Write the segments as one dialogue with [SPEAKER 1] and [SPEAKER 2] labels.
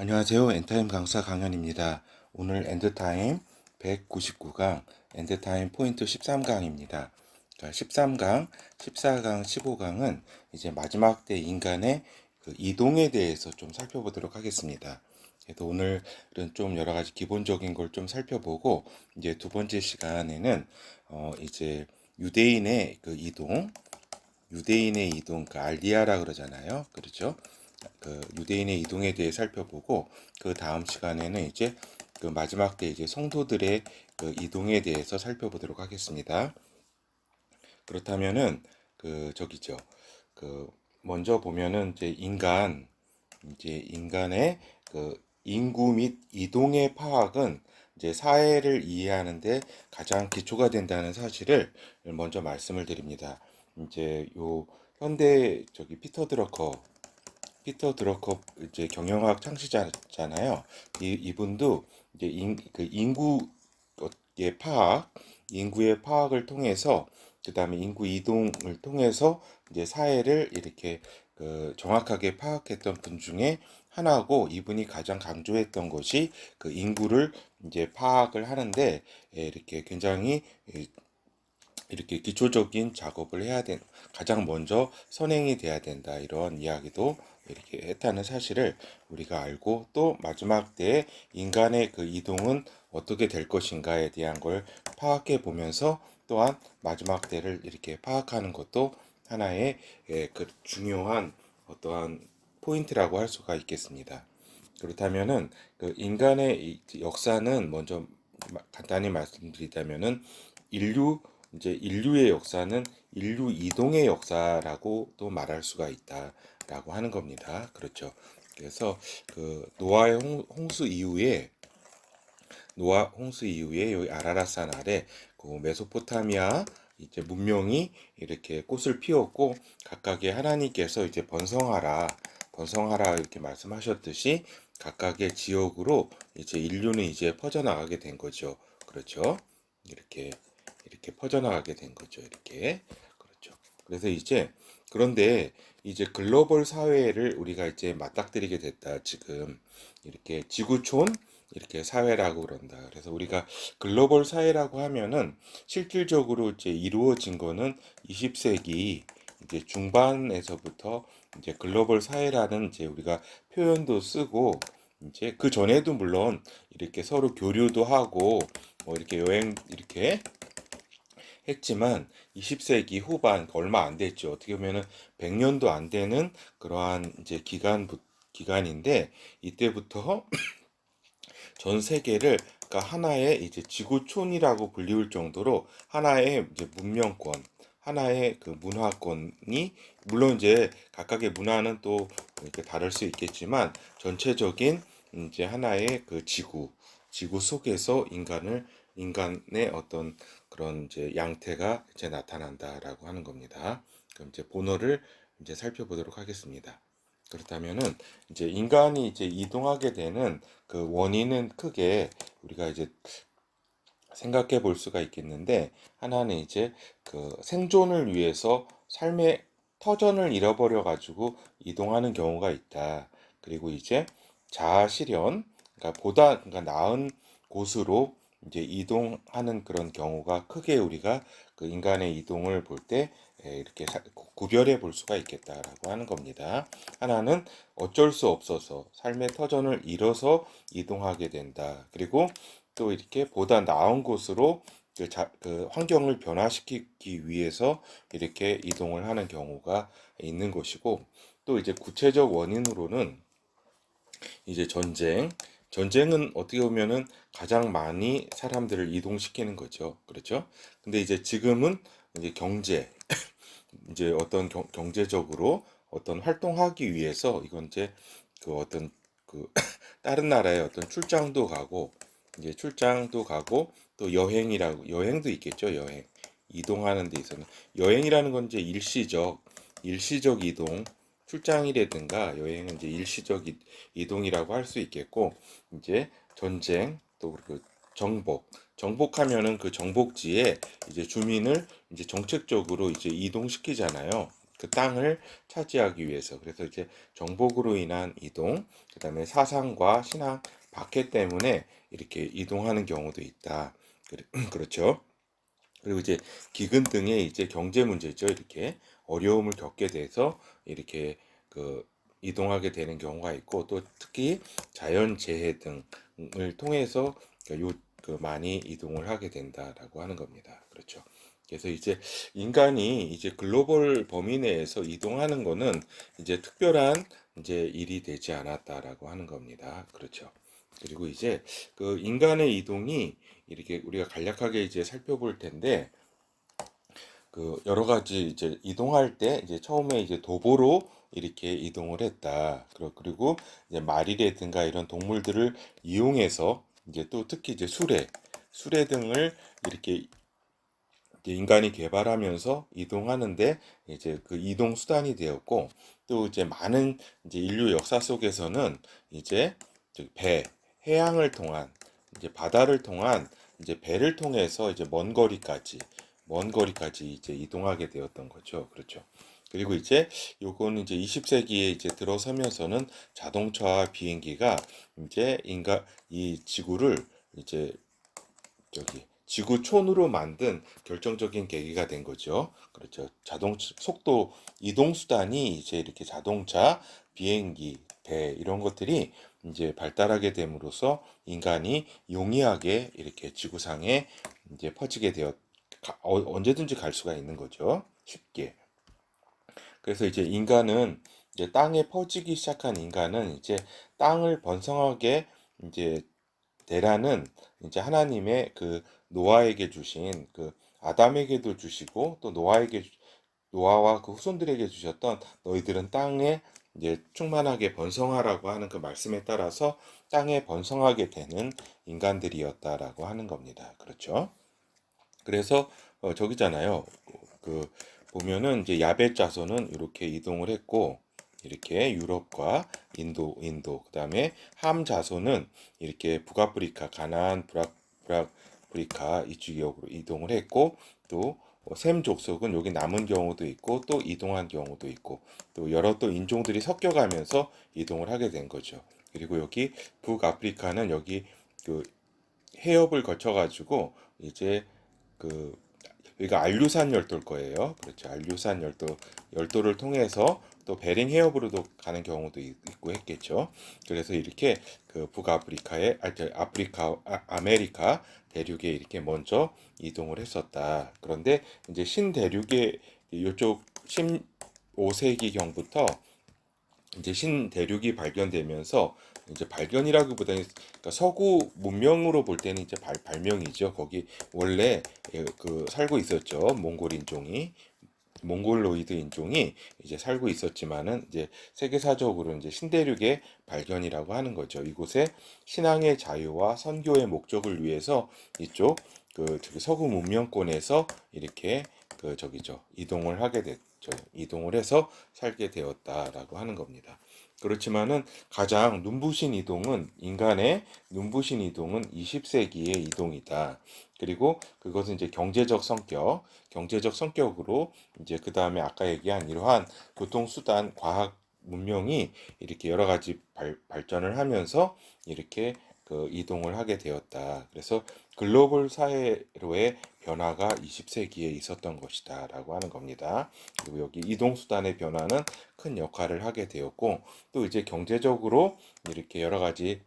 [SPEAKER 1] 안녕하세요. 엔타임 강사 강현입니다. 오늘 엔드타임 199강 엔드타임 포인트 13강입니다. 13강, 14강, 15강은 이제 마지막 때 인간의 그 이동에 대해서 좀 살펴보도록 하겠습니다. 그래서 오늘은 좀 여러 가지 기본적인 걸 좀 살펴보고 이제 두 번째 시간에는 이제 유대인의 그 이동, 그 알디아라 그러잖아요. 그렇죠? 그 유대인의 이동에 대해 살펴보고 그 다음 시간에는 이제 그 마지막 때 이제 성도들의 그 이동에 대해서 살펴보도록 하겠습니다. 그렇다면은 그 저기죠. 그 먼저 보면은 이제 인간의 그 인구 및 이동의 파악은 이제 사회를 이해하는데 가장 기초가 된다는 사실을 먼저 말씀을 드립니다. 이제 요 현대 저기 피터 드러커 이제 경영학 창시자잖아요. 이분도 이제 그 인구의 파악을 통해서 그다음에 인구 이동을 통해서 이제 사회를 이렇게 그 정확하게 파악했던 분 중에 하나고 이분이 가장 강조했던 것이 그 인구를 이제 파악을 하는데 이렇게 굉장히 이렇게 기초적인 작업을 가장 먼저 선행이 돼야 된다. 이런 이야기도 이렇게 했다는 사실을 우리가 알고 또 마지막 때에 인간의 그 이동은 어떻게 될 것인가에 대한 걸 파악해 보면서 또한 마지막 때를 이렇게 파악하는 것도 하나의 그 중요한 어떠한 포인트라고 할 수가 있겠습니다. 그렇다면은 그 인간의 역사는 먼저 간단히 말씀드리자면은 인류 인류의 역사는 인류 이동의 역사라고도 말할 수가 있다라고 하는 겁니다. 그렇죠. 그래서 그 노아 홍수 이후에 여기 아라라산 아래 그 메소포타미아 이제 문명이 이렇게 꽃을 피웠고 각각의 하나님께서 이제 번성하라 이렇게 말씀하셨듯이 각각의 지역으로 이제 인류는 이제 퍼져나가게 된 거죠. 그렇죠. 이렇게 퍼져나가게 된 거죠. 이렇게. 그렇죠. 그래서 그런데 이제 글로벌 사회를 우리가 이제 맞닥뜨리게 됐다. 지금 이렇게 지구촌 이렇게 사회라고 그런다. 그래서 우리가 글로벌 사회라고 하면은 실질적으로 이제 이루어진 거는 20세기 이제 중반에서부터 이제 글로벌 사회라는 이제 우리가 표현도 쓰고 이제 그 전에도 물론 이렇게 서로 교류도 하고 뭐 이렇게 여행 이렇게 했지만 20세기 후반 얼마 안 됐죠. 어떻게 보면은 100년도 안 되는 그러한 이제 기간인데 이때부터 전 세계를 그러니까 하나의 이제 지구촌이라고 불리울 정도로 하나의 이제 문명권, 하나의 그 문화권이 물론 이제 각각의 문화는 또 이렇게 다를 수 있겠지만 전체적인 이제 하나의 그 지구 속에서 인간의 어떤 그런 이제 양태가 이제 나타난다라고 하는 겁니다. 그럼 이제 본어를 이제 살펴보도록 하겠습니다. 그렇다면은 이제 인간이 이제 이동하게 되는 그 원인은 크게 우리가 이제 생각해 볼 수가 있겠는데 하나는 이제 그 생존을 위해서 삶의 터전을 잃어버려 가지고 이동하는 경우가 있다. 그리고 이제 자아 실현, 그러니까 나은 곳으로 이제 이동하는 그런 경우가 크게 우리가 그 인간의 이동을 볼 때 이렇게 구별해 볼 수가 있겠다라고 하는 겁니다. 하나는 어쩔 수 없어서 삶의 터전을 잃어서 이동하게 된다. 그리고 또 이렇게 보다 나은 곳으로 그 환경을 변화시키기 위해서 이렇게 이동을 하는 경우가 있는 것이고 또 이제 구체적 원인으로는 이제 전쟁은 어떻게 보면은 가장 많이 사람들을 이동시키는 거죠. 그렇죠? 근데 이제 지금은 이제 이제 어떤 경제적으로 어떤 활동하기 위해서 이건 이제 그 어떤 그 다른 나라에 어떤 출장도 가고 또 여행도 있겠죠. 이동하는 데 있어서는 여행이라는 건 이제 일시적 이동 출장이라든가 여행은 이제 이동이라고 할 수 있겠고 이제 전쟁 또 그리고 정복하면은 그 정복지에 이제 주민을 이제 정책적으로 이제 이동시키잖아요. 그 땅을 차지하기 위해서. 그래서 이제 정복으로 인한 이동, 그다음에 사상과 신앙 박해 때문에 이렇게 이동하는 경우도 있다. 그렇죠. 그리고 이제 기근 등의 이제 경제 문제죠. 이렇게 어려움을 겪게 돼서 이렇게 그 이동하게 되는 경우가 있고, 또 특히 자연재해 등을 통해서 그 많이 이동을 하게 된다라고 하는 겁니다. 그렇죠. 그래서 이제 인간이 이제 글로벌 범위 내에서 이동하는 거는 이제 특별한 이제 일이 되지 않았다라고 하는 겁니다. 그렇죠. 그리고 이제 그 인간의 이동이 이렇게 우리가 간략하게 이제 살펴볼 텐데, 그 여러 가지 이제 이동할 때 이제 처음에 이제 도보로 이렇게 이동을 했다. 그리고 이제 말이라든가 이런 동물들을 이용해서 이제 또 특히 이제 수레 등을 이렇게 이제 인간이 개발하면서 이동하는데 이제 그 이동 수단이 되었고, 또 이제 많은 이제 인류 역사 속에서는 이제 배, 해양을 통한 이제 바다를 통한 이제 배를 통해서 이제 먼 거리까지 이제 이동하게 되었던 거죠. 그렇죠. 그리고 이제 요거는 이제 20세기에 이제 들어서면서는 자동차와 비행기가 이제 이 지구를 이제 지구촌으로 만든 결정적인 계기가 된 거죠. 그렇죠. 속도, 이동 수단이 이제 이렇게 자동차, 비행기, 배 이런 것들이 이제 발달하게 됨으로써 인간이 용이하게 이렇게 지구상에 이제 퍼지게 언제든지 갈 수가 있는 거죠. 쉽게. 그래서 이제 인간은 이제 땅에 퍼지기 시작한 인간은 이제 땅을 번성하게 이제 대라는 이제 하나님의 그 노아에게 주신 그 아담에게도 주시고 또 노아와 그 후손들에게 주셨던 너희들은 땅에 이제 충만하게 번성하라고 하는 그 말씀에 따라서 땅에 번성하게 되는 인간들이었다라고 하는 겁니다. 그렇죠? 그래서 저기잖아요. 그 보면은 이제 야벳 자손은 이렇게 이동을 했고, 이렇게 유럽과 그다음에 함 자손은 이렇게 북아프리카, 가나안, 북아프리카 이쪽으로 이동을 했고, 또 셈 족속은 여기 남은 경우도 있고 또 이동한 경우도 있고, 또 여러 또 인종들이 섞여가면서 이동을 하게 된 거죠. 그리고 여기 북아프리카는 여기 그 해협을 거쳐 가지고 이제 그 여기가 알류산 열도일 거예요. 그렇죠. 알류산 열도를 통해서 또 베링 해협으로도 가는 경우도 있고 했겠죠. 그래서 이렇게 그 북아프리카에 아메리카 대륙에 이렇게 먼저 이동을 했었다. 그런데 이제 신대륙의 이쪽 15세기경부터 이제 신대륙이 발견되면서, 이제 발견이라기보다는 그러니까 서구 문명으로 볼 때는 이제 발명이죠. 거기 원래 그 살고 있었죠. 몽골로이드 인종이 이제 살고 있었지만은 이제 세계사적으로 이제 신대륙의 발견이라고 하는 거죠. 이곳에 신앙의 자유와 선교의 목적을 위해서 이쪽 저기 서구 문명권에서 이렇게 저기죠, 이동을 하게 됐죠. 이동을 해서 살게 되었다라고 하는 겁니다. 그렇지만은 가장 인간의 눈부신 이동은 20세기의 이동이다. 그리고 그것은 이제 경제적 성격으로 이제 그 다음에 아까 얘기한 이러한 교통수단, 과학 문명이 이렇게 여러 가지 발전을 하면서 이렇게 그 이동을 하게 되었다. 그래서 글로벌 사회로의 변화가 20세기에 있었던 것이다라고 하는 겁니다. 그리고 여기 이동수단의 변화는 큰 역할을 하게 되었고, 또 이제 경제적으로 이렇게 여러 가지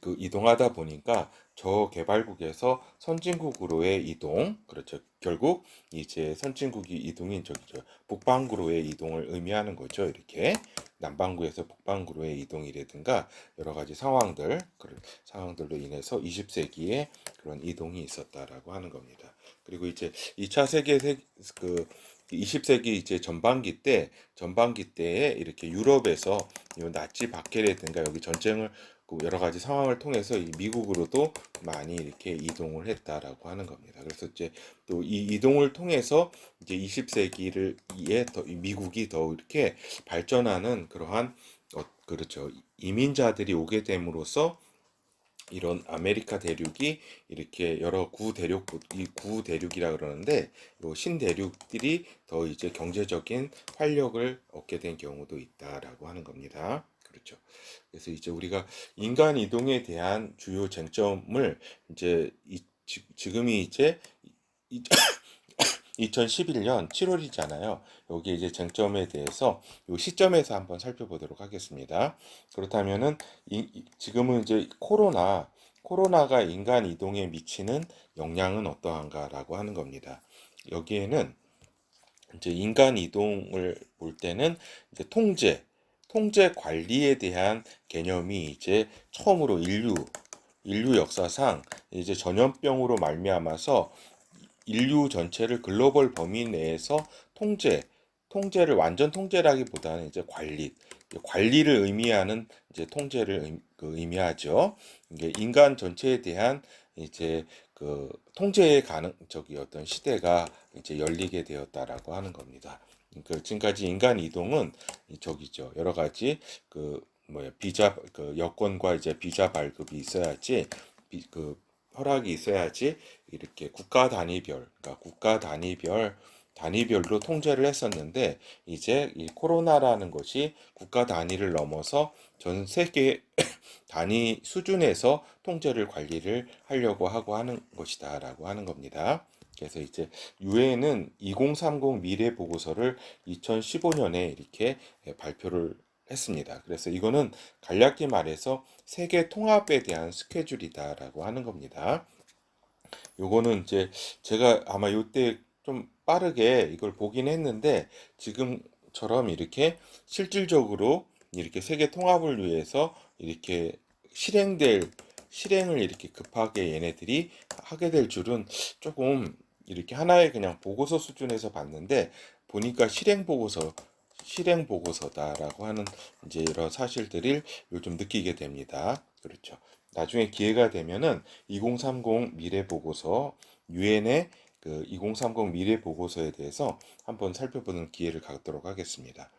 [SPEAKER 1] 그 이동하다 보니까 저개발국에서 선진국으로의 이동, 그렇죠. 결국 이제 선진국이 이동인 저기죠. 북반구로의 이동을 의미하는 거죠. 이렇게 남반구에서 북반구로의 이동이라든가 여러 가지 그런 상황들로 인해서 20세기에 그런 이동이 있었다라고 하는 겁니다. 그리고 이제 2차 그 20세기 이제 전반기 때에 이렇게 유럽에서 요 나치 박해라든가 여기 전쟁을 그 여러 가지 상황을 통해서 이 미국으로도 많이 이렇게 이동을 했다라고 하는 겁니다. 그래서 이제 또 이 이동을 통해서 이제 20세기를 미국이 더 이렇게 발전하는 그러한 그렇죠. 이민자들이 오게 됨으로써 이런 아메리카 대륙이 이렇게 여러 이 구대륙이라 그러는데 요 신대륙들이 더 이제 경제적인 활력을 얻게 된 경우도 있다라고 하는 겁니다. 그렇죠. 그래서 이제 우리가 인간 이동에 대한 주요 쟁점을 이제 지금이 이제 2011년 7월이잖아요. 여기 이제 쟁점에 대해서 이 시점에서 한번 살펴보도록 하겠습니다. 그렇다면은 지금은 이제 코로나가 인간 이동에 미치는 영향은 어떠한가라고 하는 겁니다. 여기에는 이제 인간 이동을 볼 때는 이제 통제 관리에 대한 개념이 이제 처음으로 인류 역사상 이제 전염병으로 말미암아서 인류 전체를 글로벌 범위 내에서 통제를 완전 통제라기보다는 이제 관리를 의미하는 이제 통제를 의미하죠. 이게 인간 전체에 대한 이제 그 통제의 저기 어떤 시대가 이제 열리게 되었다라고 하는 겁니다. 그 지금까지 인간 이동은 저기죠. 여러 가지 그 뭐야 여권과 이제 비자 발급이 있어야지 그 허락이 있어야지 이렇게 그러니까 단위별로 통제를 했었는데 이제 이 코로나라는 것이 국가 단위를 넘어서 전 세계 단위 수준에서 통제를 관리를 하려고 하고 하는 것이다라고 하는 겁니다. 그래서 이제 유엔은 2030 미래 보고서를 2015년에 이렇게 발표를 했습니다. 그래서 이거는 간략히 말해서 세계 통합에 대한 스케줄이다라고 하는 겁니다. 요거는 이제 제가 아마 요때 좀 빠르게 이걸 보긴 했는데 지금처럼 이렇게 실질적으로 이렇게 세계 통합을 위해서 이렇게 실행을 이렇게 급하게 얘네들이 하게 될 줄은 조금 이렇게 하나의 그냥 보고서 수준에서 봤는데 보니까 실행 보고서다라고 하는 이제 이런 사실들을 요즘 느끼게 됩니다. 그렇죠. 나중에 기회가 되면은 2030 미래 보고서 유엔의 그 2030 미래 보고서에 대해서 한번 살펴보는 기회를 갖도록 하겠습니다.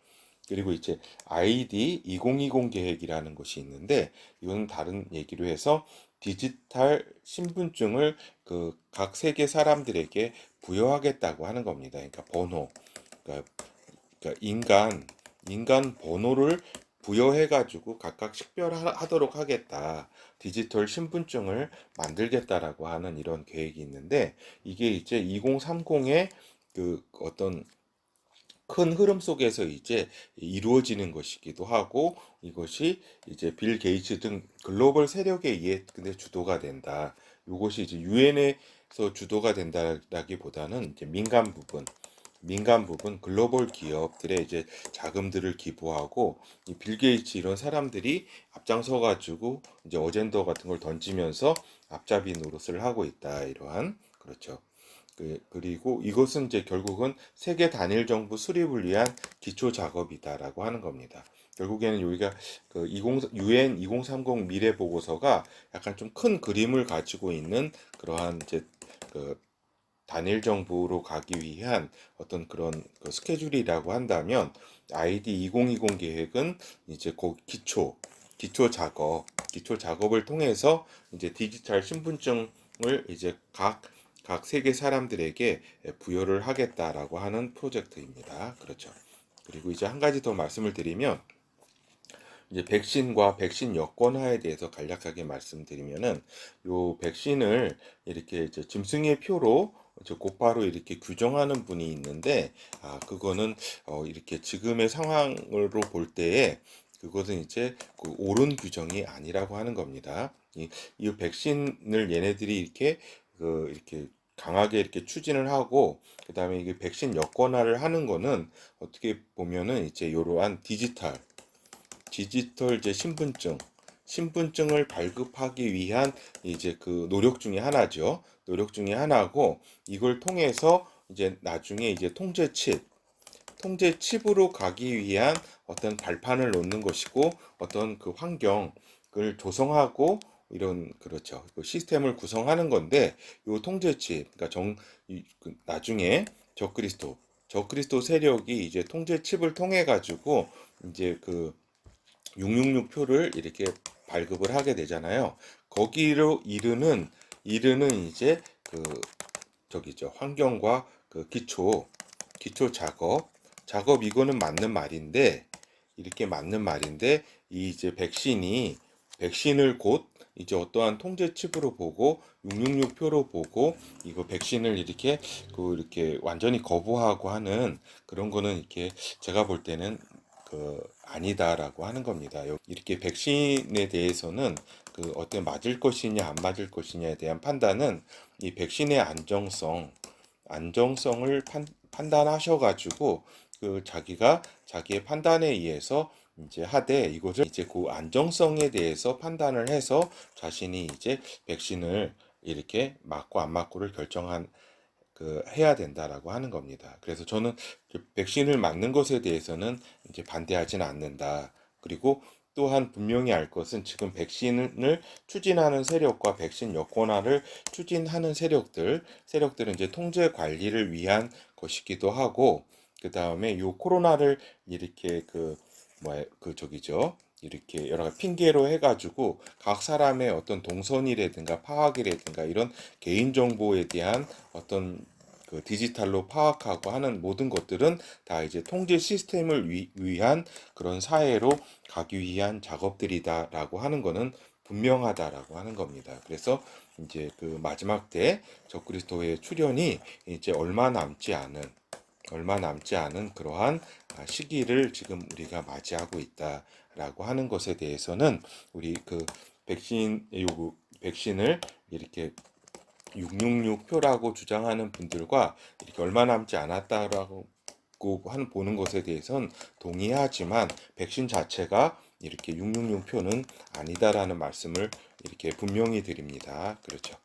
[SPEAKER 1] 그리고 이제 ID 2020 계획이라는 것이 있는데 이건 다른 얘기로 해서 디지털 신분증을 그 각 세계 사람들에게 부여하겠다고 하는 겁니다. 그러니까 그러니까 인간 번호를 부여해가지고 각각 식별하도록 하겠다. 디지털 신분증을 만들겠다라고 하는 이런 계획이 있는데 이게 이제 2030의 그 어떤 큰 흐름 속에서 이제 이루어지는 것이기도 하고 이것이 이제 빌 게이츠 등 글로벌 세력에 의해 근데 주도가 된다. 이것이 이제 유엔에서 주도가 된다라기보다는 이제 민간 부분 글로벌 기업들의 이제 자금들을 기부하고 이 빌 게이츠 이런 사람들이 앞장서 가지고 이제 어젠더 같은 걸 던지면서 앞잡이 노릇을 하고 있다. 이러한 그렇죠. 그리고 이것은 이제 결국은 세계 단일 정부 수립을 위한 기초 작업이다라고 하는 겁니다. 결국에는 여기가 그 유엔 2030 미래 보고서가 약간 좀 큰 그림을 가지고 있는 그러한 이제 그 단일 정부로 가기 위한 어떤 그런 그 스케줄이라고 한다면 ID 2020 계획은 이제 그 기초 작업을 통해서 이제 디지털 신분증을 이제 각 세계 사람들에게 부여를 하겠다라고 하는 프로젝트입니다. 그렇죠. 그리고 이제 한 가지 더 말씀을 드리면 이제 백신과 백신 여권화에 대해서 간략하게 말씀드리면은 요 백신을 이렇게 이제 짐승의 표로 곧바로 이렇게 규정하는 분이 있는데 그거는 이렇게 지금의 상황으로 볼 때에 그것은 이제 그 옳은 규정이 아니라고 하는 겁니다. 이 백신을 얘네들이 이렇게 강하게 이렇게 추진을 하고 그다음에 이게 백신 여권화를 하는 거는 어떻게 보면은 이제 이러한 디지털 이제 신분증을 발급하기 위한 이제 그 노력 중에 하나죠. 노력 중에 하나고 이걸 통해서 이제 나중에 이제 통제 칩으로 가기 위한 어떤 발판을 놓는 것이고 어떤 그 환경을 조성하고 이런 그렇죠. 그 시스템을 구성하는 건데 요 통제칩 그러니까 나중에 적그리스도 세력이 이제 통제칩을 통해 가지고 이제 그 666 표를 이렇게 발급을 하게 되잖아요. 거기로 이르는 이제 그 저기죠. 환경과 그 기초 작업 이거는 맞는 말인데 이렇게 맞는 말인데 이 이제 백신을 곧 이제 어떠한 통제칩으로 보고 666표로 보고 이거 백신을 이렇게 완전히 거부하고 하는 그런 거는 이렇게 제가 볼 때는 그 아니다라고 하는 겁니다. 이렇게 백신에 대해서는 그 어떤 맞을 것이냐 안 맞을 것이냐에 대한 판단은 이 백신의 안정성을 판단하셔가지고 그 자기의 판단에 의해서 이제 하되 이것을 이제 그 안정성에 대해서 판단을 해서 자신이 이제 백신을 이렇게 맞고 안 맞고를 결정한 그 해야 된다라고 하는 겁니다. 그래서 저는 그 백신을 맞는 것에 대해서는 이제 반대하지는 않는다. 그리고 또한 분명히 알 것은 지금 백신을 추진하는 세력과 백신 여권화를 추진하는 세력들은 이제 통제 관리를 위한 것이기도 하고, 그 다음에 요 코로나를 이렇게 그 저기죠. 이렇게 여러 가지 핑계로 해가지고 각 사람의 어떤 동선이라든가 파악이라든가 이런 개인정보에 대한 어떤 그 디지털로 파악하고 하는 모든 것들은 다 이제 통제 시스템을 위한 그런 사회로 가기 위한 작업들이다라고 하는 거는 분명하다라고 하는 겁니다. 그래서 이제 그 마지막 때 적그리스도의 출현이 이제 얼마 남지 않은 그러한 시기를 지금 우리가 맞이하고 있다라고 하는 것에 대해서는 우리 그 백신을 이렇게 666표라고 주장하는 분들과 이렇게 얼마 남지 않았다라고 보는 것에 대해서는 동의하지만 백신 자체가 이렇게 666표는 아니다라는 말씀을 이렇게 분명히 드립니다. 그렇죠.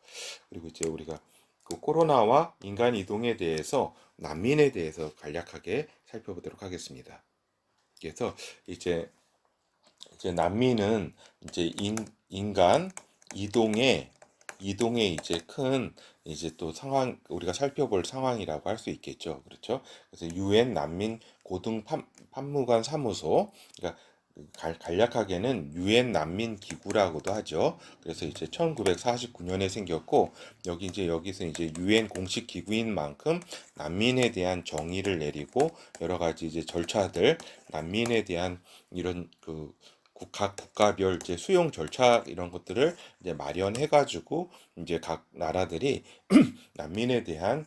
[SPEAKER 1] 그리고 이제 우리가 그 코로나와 인간 이동에 대해서 난민에 대해서 간략하게 살펴보도록 하겠습니다. 그래서 이제 난민은 이제 인간 이동에 이제 큰 이제 또 상황 우리가 살펴볼 상황이라고 할 수 있겠죠. 그렇죠? 그래서 유엔 난민 고등 판무관 사무소 그러니까 간략하게는 유엔 난민 기구라고도 하죠. 그래서 이제 1949년에 생겼고 여기서 이제 유엔 공식 기구인 만큼 난민에 대한 정의를 내리고 여러 가지 이제 절차들 난민에 대한 이런 각 국가별 이제 수용 절차 이런 것들을 이제 마련해 가지고 이제 각 나라들이 난민에 대한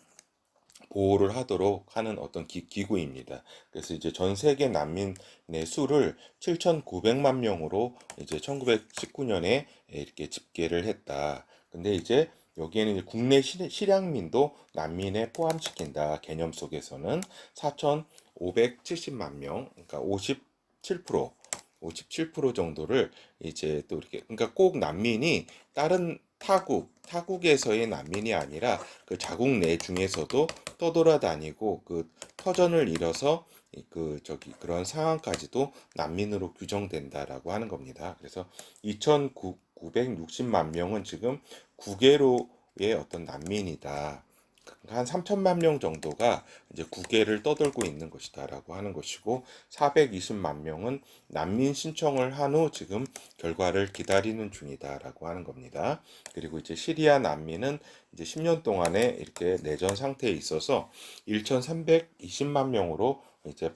[SPEAKER 1] 보호를 하도록 하는 어떤 기구입니다. 그래서 이제 전 세계 난민의 수를 7,900만 명으로 이제 1919년에 이렇게 집계를 했다. 근데 이제 여기에는 국내 실향민도 난민에 포함시킨다. 개념 속에서는 4,570만 명, 그러니까 57% 정도를 이제 또 이렇게 그러니까 꼭 난민이 다른 타국에서의 난민이 아니라 그 자국 내 중에서도 떠돌아다니고 그 터전을 잃어서 그런 상황까지도 난민으로 규정된다라고 하는 겁니다. 그래서 2,960만 명은 지금 국외로의 어떤 난민이다. 한 3천만 명 정도가 이제 국외를 떠돌고 있는 것이다라고 하는 것이고 420만 명은 난민 신청을 한 후 지금 결과를 기다리는 중이다라고 하는 겁니다. 그리고 이제 시리아 난민은 이제 10년 동안에 이렇게 내전 상태에 있어서 1,320만 명으로 이제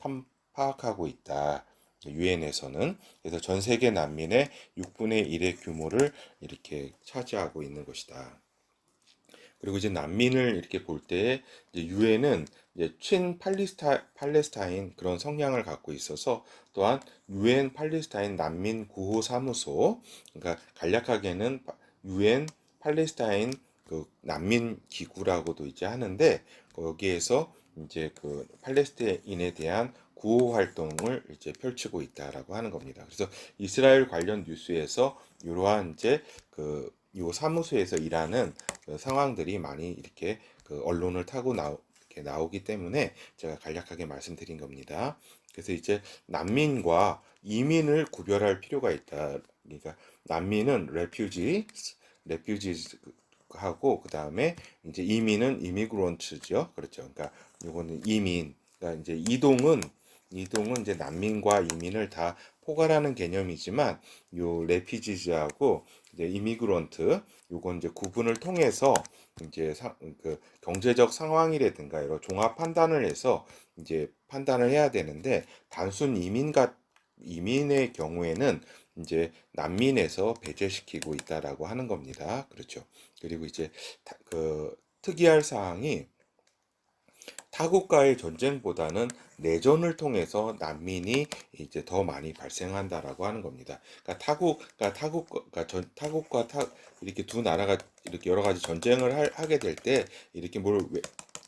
[SPEAKER 1] 파악하고 있다. 유엔에서는 그래서 전 세계 난민의 6분의 1의 규모를 이렇게 차지하고 있는 것이다. 그리고 이제 난민을 이렇게 볼 때 유엔은 이제 친 팔레스타인 그런 성향을 갖고 있어서 또한 유엔 팔레스타인 난민 구호 사무소 그러니까 간략하게는 유엔 팔레스타인 그 난민 기구라고도 이제 하는데 거기에서 이제 그 팔레스타인에 대한 구호 활동을 이제 펼치고 있다라고 하는 겁니다. 그래서 이스라엘 관련 뉴스에서 이러한 이제 요 사무소에서 일하는 그 상황들이 많이 이렇게 그 언론을 타고 이렇게 나오기 때문에 제가 간략하게 말씀드린 겁니다. 그래서 이제 난민과 이민을 구별할 필요가 있다. 그러니까 난민은 refugees 하고 그 다음에 이제 이민은 immigrant죠. 그렇죠. 그러니까 요거는 이민. 그러니까 이제 이동은 이제 난민과 이민을 다 포괄하는 개념이지만 요 레피지즈하고 이제 이미그런트 요건 이제 구분을 통해서 이제 그 경제적 상황이라든가 이런 종합 판단을 해서 이제 판단을 해야 되는데 단순 이민의 경우에는 이제 난민에서 배제시키고 있다라고 하는 겁니다. 그렇죠. 그리고 이제 그 특이할 사항이 타국과의 전쟁보다는 내전을 통해서 난민이 이제 더 많이 발생한다라고 하는 겁니다. 그러니까 타국과 이렇게 두 나라가 이렇게 여러 가지 전쟁을 하게 될 때 이렇게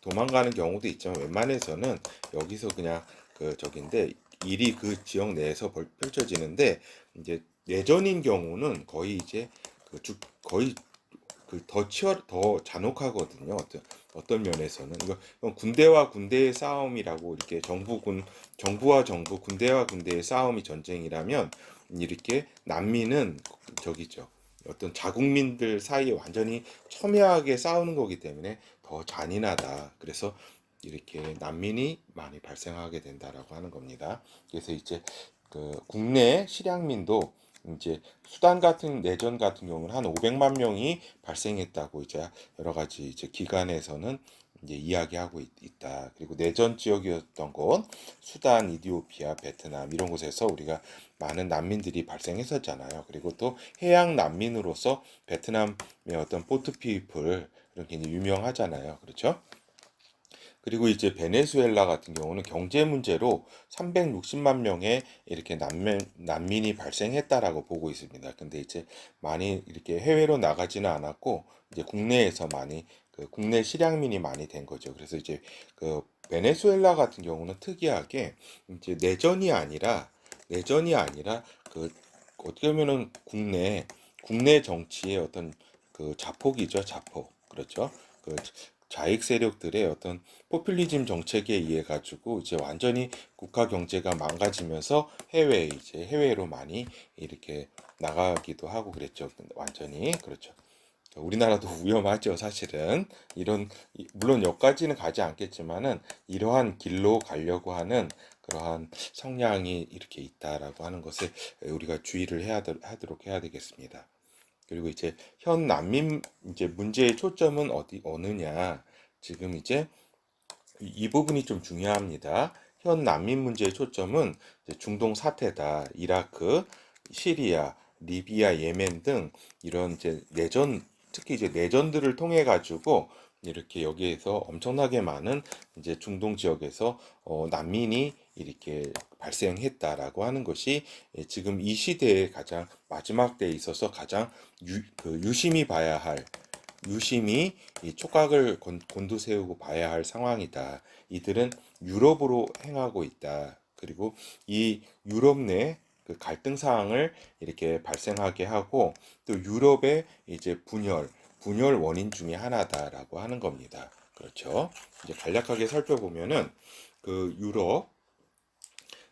[SPEAKER 1] 도망가는 경우도 있지만 웬만해서는 여기서 그냥 그 저긴데 일이 그 지역 내에서 펼쳐지는데 이제 내전인 경우는 거의 이제 거의 더 잔혹하거든요. 어떤 면에서는 이건 군대와 군대의 싸움이라고 이렇게 정부와 정부, 군대와 군대의 싸움이 전쟁이라면 이렇게 난민은 저기죠. 어떤 자국민들 사이에 완전히 첨예하게 싸우는 거기 때문에 더 잔인하다. 그래서 이렇게 난민이 많이 발생하게 된다라고 하는 겁니다. 그래서 이제 그 국내 실향민도 이제 수단 같은 내전 같은 경우는 한 500만 명이 발생했다고 이제 여러 가지 이제 기관에서는 이제 이야기하고 있다. 그리고 내전 지역이었던 곳, 수단, 이디오피아, 베트남 이런 곳에서 우리가 많은 난민들이 발생했었잖아요. 그리고 또 해양 난민으로서 베트남의 어떤 포트피플 이렇게 유명하잖아요. 그렇죠? 그리고 이제 베네수엘라 같은 경우는 경제 문제로 360만 명의 이렇게 난민이 발생했다라고 보고 있습니다. 근데 이제 많이 이렇게 해외로 나가지는 않았고 이제 국내에서 많이 그 국내 실향민이 많이 된 거죠. 그래서 이제 그 베네수엘라 같은 경우는 특이하게 이제 내전이 아니라 그 어떻게 보면은 국내 정치의 어떤 그 자폭이죠, 자폭. 그렇죠. 그 좌익 세력들의 어떤 포퓰리즘 정책에 의해 가지고 이제 완전히 국가 경제가 망가지면서 해외로 많이 이렇게 나가기도 하고 그랬죠. 완전히 그렇죠. 우리나라도 위험하죠, 사실은. 물론 여기까지는 가지 않겠지만은 이러한 길로 가려고 하는 그러한 성향이 이렇게 있다라고 하는 것을 우리가 주의를 하도록 해야 되겠습니다. 그리고 이제 현 난민 이제 문제의 초점은 어느냐. 지금 이제 이 부분이 좀 중요합니다. 현 난민 문제의 초점은 이제 중동 사태다. 이라크, 시리아, 리비아, 예멘 등 이런 이제 특히 이제 내전들을 통해 가지고 이렇게 여기에서 엄청나게 많은 이제 중동 지역에서 난민이 이렇게 발생했다라고 하는 것이 지금 이 시대의 가장 마지막 때에 있어서 가장 유심히 봐야 할 유심히 이 촉각을 곤두세우고 봐야 할 상황이다. 이들은 유럽으로 행하고 있다. 그리고 이 유럽 내 그 갈등 사항을 이렇게 발생하게 하고 또 유럽의 이제 분열 원인 중에 하나다라고 하는 겁니다. 그렇죠. 이제 간략하게 살펴보면은 그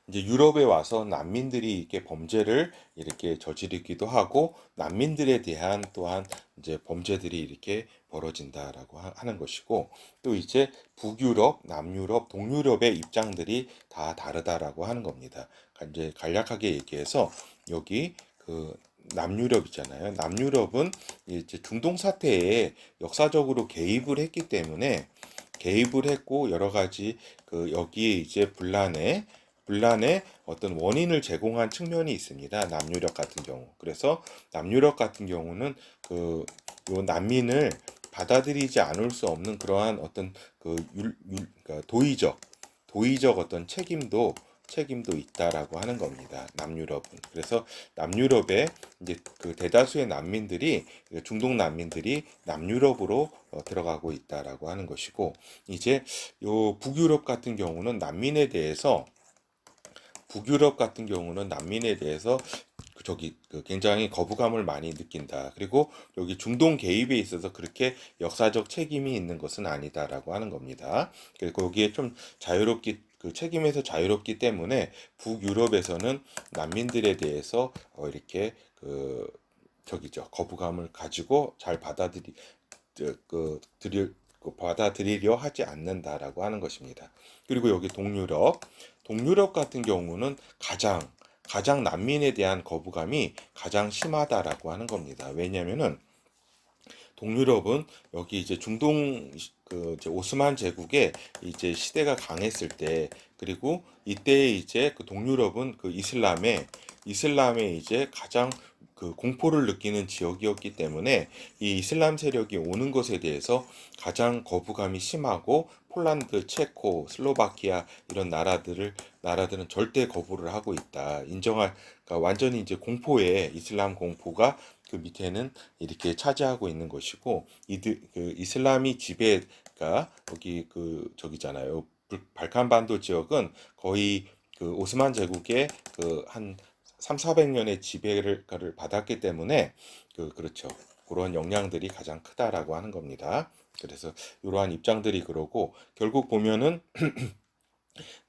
[SPEAKER 1] 이제 유럽에 와서 난민들이 이렇게 범죄를 이렇게 저지르기도 하고 난민들에 대한 또한 이제 범죄들이 이렇게 벌어진다라고 하는 것이고 또 이제 북유럽, 남유럽, 동유럽의 입장들이 다 다르다라고 하는 겁니다. 이제 간략하게 얘기해서 여기 그 남유럽 있잖아요. 남유럽은 이제 중동 사태에 역사적으로 개입을 했고 여러 가지 그 여기에 이제 분란의 어떤 원인을 제공한 측면이 있습니다. 남유럽 같은 경우. 그래서 남유럽 같은 경우는 요 난민을 받아들이지 않을 수 없는 그러한 어떤 그러니까 도의적 어떤 책임도 있다라고 하는 겁니다. 남유럽은. 그래서 남유럽의 이제 그 대다수의 중동 난민들이 남유럽으로 들어가고 있다라고 하는 것이고, 이제 요 북유럽 같은 경우는 난민에 대해서 굉장히 거부감을 많이 느낀다. 그리고 여기 중동 개입에 있어서 그렇게 역사적 책임이 있는 것은 아니다라고 하는 겁니다. 그리고 여기에 좀 그 책임에서 자유롭기 때문에 북유럽에서는 난민들에 대해서 이렇게 거부감을 가지고 잘 받아들이려 하지 않는다라고 하는 것입니다. 그리고 여기 동유럽 같은 경우는 가장 난민에 대한 거부감이 가장 심하다라고 하는 겁니다. 왜냐면은 동유럽은 여기 이제 중동 그 이제 오스만 제국의 이제 시대가 강했을 때, 그리고 이때 이제 그 동유럽은 그 이슬람에 이제 가장 그 공포를 느끼는 지역이었기 때문에 이 이슬람 세력이 오는 것에 대해서 가장 거부감이 심하고, 폴란드, 체코, 슬로바키아 이런 나라들은 절대 거부를 하고 있다. 그러니까 완전히 이제 이슬람 공포가 그 밑에는 이렇게 차지하고 있는 것이고, 그 이슬람이 지배가 여기 그 저기잖아요. 발칸 반도 지역은 거의 그 오스만 제국의 그 한 3, 400년의 지배를 받았기 때문에 그렇죠. 그런 영향들이 가장 크다라고 하는 겁니다. 그래서 이러한 입장들이 그러고, 결국 보면은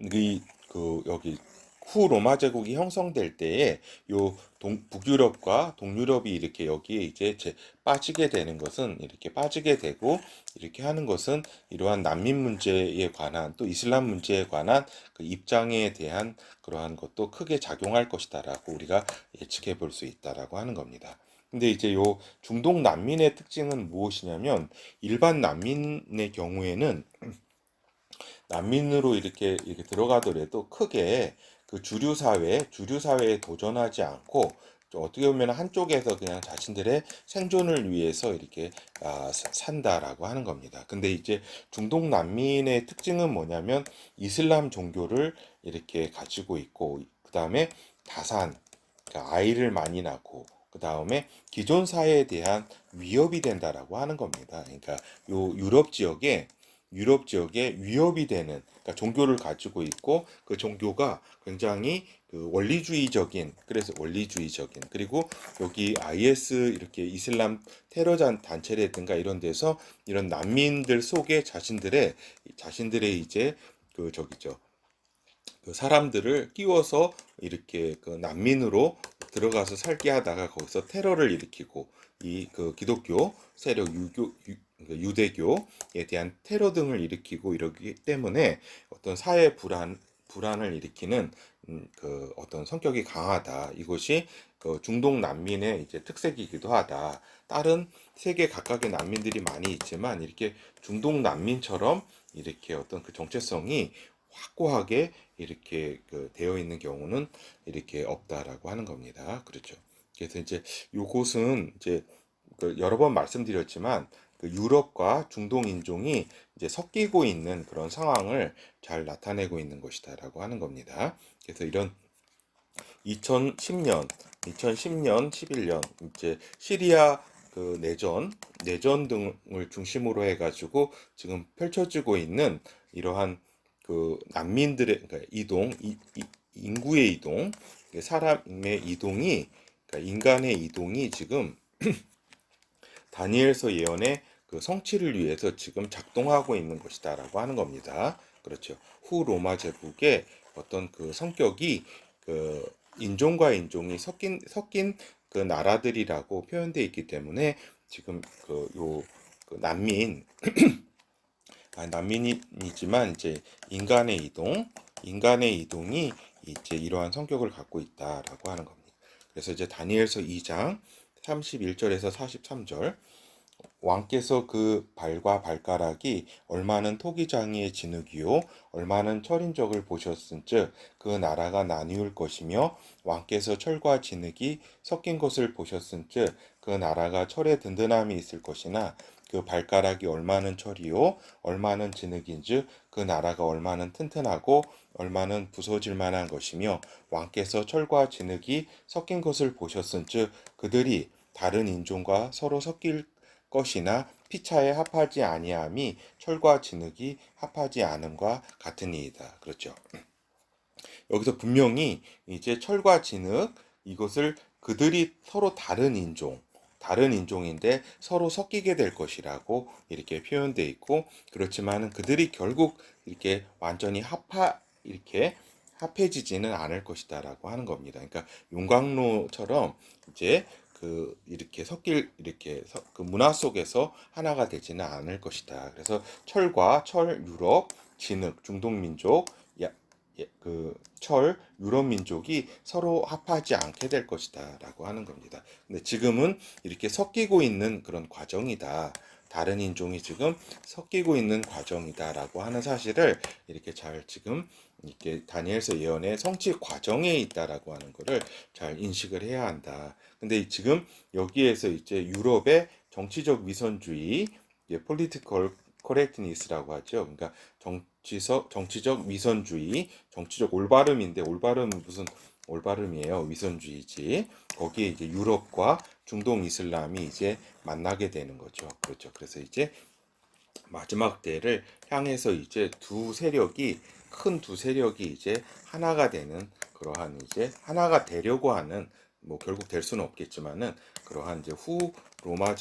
[SPEAKER 1] 여기 후 로마 제국이 형성될 때에 요 북유럽과 동유럽이 이렇게 여기에 이제 빠지게 되는 것은, 이렇게 빠지게 되고 이렇게 하는 것은 이러한 난민 문제에 관한, 또 이슬람 문제에 관한 그 입장에 대한 그러한 것도 크게 작용할 것이다라고 우리가 예측해 볼 수 있다라고 하는 겁니다. 근데 이제 요 중동 난민의 특징은 무엇이냐면, 일반 난민의 경우에는 난민으로 이렇게 들어가더라도 크게 그 주류 사회에 도전하지 않고, 좀 어떻게 보면 한쪽에서 그냥 자신들의 생존을 위해서 이렇게 산다라고 하는 겁니다. 근데 이제 중동 난민의 특징은 뭐냐면, 이슬람 종교를 이렇게 가지고 있고, 그 다음에 다산, 그러니까 아이를 많이 낳고, 그 다음에 기존 사회에 대한 위협이 된다라고 하는 겁니다. 그러니까 요 유럽 지역에 위협이 되는, 그러니까 종교를 가지고 있고, 그 종교가 굉장히 그 그래서 원리주의적인, 그리고 여기 IS 이렇게 이슬람 테러 단체라든가 이런 데서 이런 난민들 속에 자신들의 이제 그 저기죠, 그 사람들을 끼워서 이렇게 그 난민으로 들어가서 살게 하다가 거기서 테러를 일으키고, 이 그 기독교 세력 유대교에 대한 테러 등을 일으키고 이러기 때문에 어떤 사회 불안을 일으키는 그 어떤 성격이 강하다. 이것이 그 중동 난민의 이제 특색이기도 하다. 다른 세계 각각의 난민들이 많이 있지만, 이렇게 중동 난민처럼 이렇게 어떤 그 정체성이 확고하게 이렇게 그 되어 있는 경우는 이렇게 없다라고 하는 겁니다. 그렇죠. 그래서 이제 요곳은 이제 그 여러 번 말씀드렸지만, 그 유럽과 중동 인종이 이제 섞이고 있는 그런 상황을 잘 나타내고 있는 것이다라고 하는 겁니다. 그래서 이런 2010년, 11년 이제 시리아 그 내전 등을 중심으로 해가지고 지금 펼쳐지고 있는 이러한 그 난민들의, 그러니까 인구의 이동, 사람의 이동이, 그러니까 인간의 이동이 지금 다니엘서 예언의 그 성취를 위해서 지금 작동하고 있는 것이다라고 하는 겁니다. 그렇죠. 후 로마 제국의 어떤 그 성격이 그 인종과 인종이 섞인 그 나라들이라고 표현되어 있기 때문에, 지금 그 난민이지만 이제 인간의 이동이 이제 이러한 성격을 갖고 있다라고 하는 겁니다. 그래서 이제 다니엘서 2장 31절에서 43절, 왕께서 그 발과 발가락이 얼마는 토기장이의 진흙이요 얼마는 철인 적을 보셨은즉 그 나라가 나뉘울 것이며, 왕께서 철과 진흙이 섞인 것을 보셨은즉 그 나라가 철의 든든함이 있을 것이나, 그 발가락이 얼마는 철이요 얼마는 진흙인즉 그 나라가 얼마는 튼튼하고 얼마는 부서질 만한 것이며, 왕께서 철과 진흙이 섞인 것을 보셨은즉 그들이 다른 인종과 서로 섞일 것이나 피차에 합하지 아니함이 철과 진흙이 합하지 않음과 같으니이다. 그렇죠. 여기서 분명히 이제 철과 진흙, 이것을 그들이 서로 다른 인종인데 서로 섞이게 될 것이라고 이렇게 표현되어 있고, 그렇지만은 그들이 결국 이렇게 완전히 이렇게 합해지지는 않을 것이다라고 하는 겁니다. 그러니까 용광로처럼 이제 이렇게 그 문화 속에서 하나가 되지는 않을 것이다. 그래서 유럽, 진흙, 중동 민족, 유럽 민족이 서로 합하지 않게 될 것이다라고 하는 겁니다. 근데 지금은 이렇게 섞이고 있는 그런 과정이다. 다른 인종이 지금 섞이고 있는 과정이다라고 하는 사실을 이렇게 잘 지금 이렇게 다니엘서 예언의 성취 과정에 있다라고 하는 것을 잘 인식을 해야 한다. 근데 지금 여기에서 이제 유럽의 정치적 위선주의, political correctness라고 하죠. 그러니까 정치적 위선주의, 정치적 올바름인데 올바름은 무슨 올바름이에요. 위선주의지. 거기에 이제 유럽과 중동 이슬람이 이제 만나게 되는 거죠. 그렇죠. 그래서 이제 마지막 때를 향해서 이제 큰 두 세력이 이제 하나가 되는 그러한 이제 하나가 되려고 하는 뭐 결국 될 수는 없겠지만은 그러한 이제 후 로마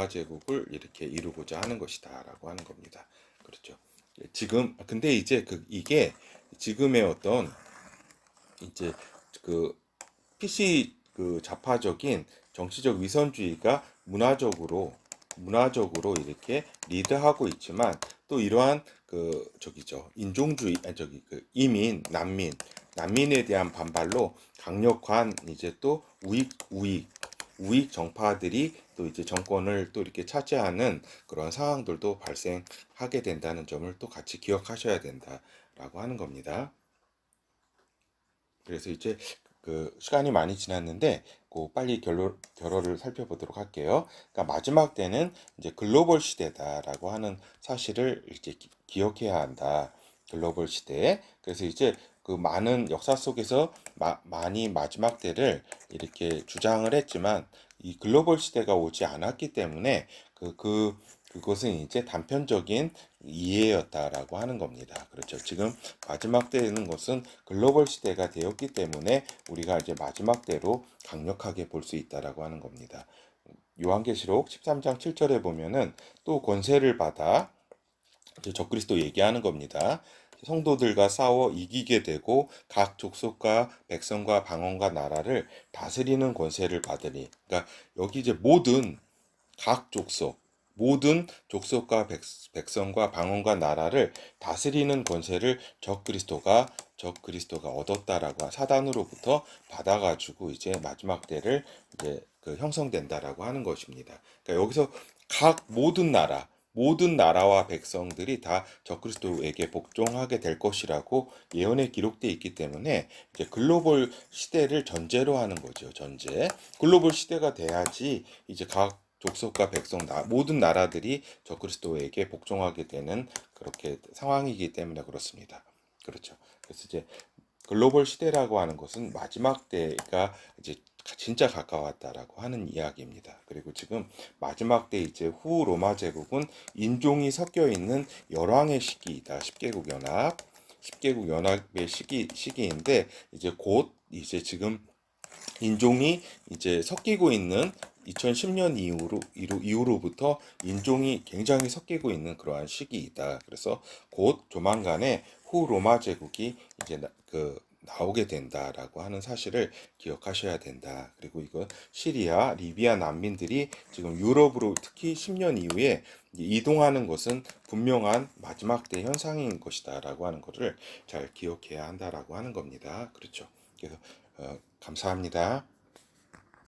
[SPEAKER 1] 제국을 이렇게 이루고자 하는 것이다라고 하는 겁니다. 그렇죠. 지금 근데 이제 이게 지금의 어떤 이제 그 PC 좌파적인 정치적 위선주의가 문화적으로 이렇게 리드하고 있지만 또 이러한 저기죠 인종주의 아니 저기 난민에 대한 반발로 강력한 이제 또 우익 정파들이 또 이제 정권을 또 이렇게 차지하는 그런 상황들도 발생하게 된다는 점을 또 같이 기억하셔야 된다라고 하는 겁니다. 그래서 이제 시간이 많이 지났는데 빨리 결론을 살펴보도록 할게요. 그러니까 마지막 때는 이제 글로벌 시대다라고 하는 사실을 이제 기억해야 한다. 글로벌 시대. 그래서 이제 많은 역사 속에서 많이 마지막 때를 이렇게 주장을 했지만 이 글로벌 시대가 오지 않았기 때문에 그것은 이제 단편적인 이해였다라고 하는 겁니다. 그렇죠. 지금 마지막 때는 것은 글로벌 시대가 되었기 때문에 우리가 이제 마지막 때로 강력하게 볼 수 있다라고 하는 겁니다. 요한계시록 13장 7절에 보면은 또 권세를 받아 이제 적그리스도 얘기하는 겁니다. 성도들과 싸워 이기게 되고 각 족속과 백성과 방언과 나라를 다스리는 권세를 받으니. 그러니까 여기 이제 각 모든 족속과 백성과 방언과 나라를 다스리는 권세를 적 그리스도가 얻었다라고 사단으로부터 받아가지고 이제 마지막 때를 이제 형성된다라고 하는 것입니다. 그러니까 여기서 각 모든 나라와 백성들이 다 적그리스도에게 복종하게 될 것이라고 예언에 기록되어 있기 때문에 이제 글로벌 시대를 전제로 하는 거죠. 전제. 글로벌 시대가 돼야지 이제 각 족속과 모든 나라들이 적그리스도에게 복종하게 되는 그렇게 상황이기 때문에 그렇습니다. 그렇죠. 그래서 이제 글로벌 시대라고 하는 것은 마지막 때가 이제 진짜 가까웠다라고 하는 이야기입니다. 그리고 지금 마지막 때 이제 후 로마 제국은 인종이 섞여 있는 열왕의 시기이다. 10개국 연합의 시기인데 이제 곧 이제 지금 인종이 이제 섞이고 있는 2010년 이후로부터 인종이 굉장히 섞이고 있는 그러한 시기이다. 그래서 곧 조만간에 후 로마 제국이 이제 나오게 된다라고 하는 사실을 기억하셔야 된다. 그리고 이거 시리아, 리비아 난민들이 지금 유럽으로 특히 10년 이후에 이동하는 것은 분명한 마지막 때 현상인 것이다라고 하는 것을 잘 기억해야 한다라고 하는 겁니다. 그렇죠. 그래서 감사합니다.